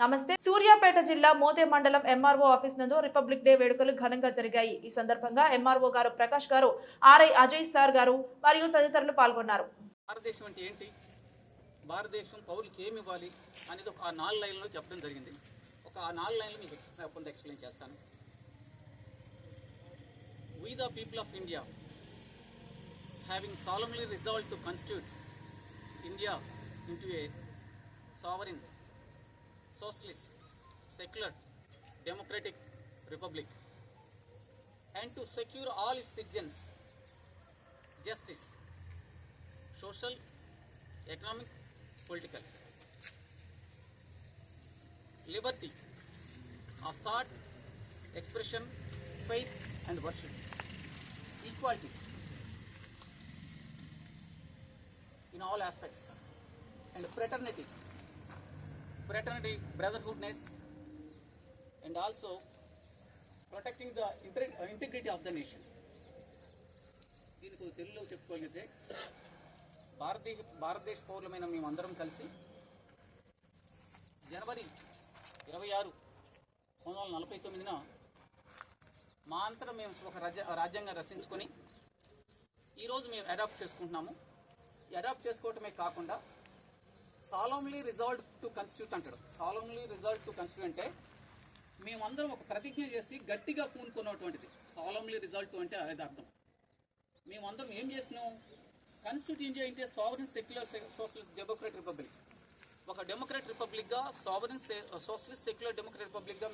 నమస్తే. సూర్యాపేట జిల్లా మోతే మండలం ఎంఆర్ఓ ఆఫీస్ నందు రిపబ్లిక్ డే వేడుకలు ఘనంగా జరిగాయి. ఈ సందర్భంగా ఎంఆర్ఓ గారు ప్రకాష్ గారు, ఆర్ఐ అజయ్ సార్ గారు మరియు తదితరులు పాల్గొన్నారు. భారతదేశం అంటే ఏంటి, భారతదేశం పౌరులకు ఏమి ఇవ్వాలి అనేది ఒక 4 లైన్లో చెప్పడం జరిగింది. ఒక 4 లైన్లు మీకు కొంత ఎక్స్ప్లెయిన్ చేస్తాను. We the people of India, having solemnly resolved to constitute India into a sovereign, socialist, secular, democratic republic, and to secure all its citizens justice, social, economic, political, liberty of thought, expression, faith and worship, equality in all aspects, and fraternity, brotherhoodness, and also protecting the integrity of the nation. దీనికి తెలుగులో చెప్పుకోగలిగితే భారతదేశ పౌరులమైన మేమందరం కలిసి జనవరి 26, 1949న మా అంతటా మేము ఒక రాజ్యాంగం రచించుకొని ఈరోజు మేము అడాప్ట్ చేసుకుంటున్నాము. ఈ అడాప్ట్ చేసుకోవటమే కాకుండా సాలమ్లీ రిజాల్వ్డ్ టు కాన్స్టిట్యూట్ అంటాడు. సాలమ్లీ రిజాల్వ్డ్ టు కాన్స్టిట్యూట్ అంటే మేమందరం ఒక ప్రతిజ్ఞ చేసి గట్టిగా పూనుకున్నటువంటిది. సాలమ్లీ రిజాల్వ్ టు అంటే అది అర్థం. మేమందరం ఏం చేసినాం, కాన్స్టిట్యూట్ ఇండియా ఇంటే sovereign secular socialist democratic republic, ఒక డెమోక్రటిక్ రిపబ్లిక్గా, సావరెన్ సోషలిస్ట్ సెక్యులర్ డెమోక్రటిక్ రిపబ్లిక్గా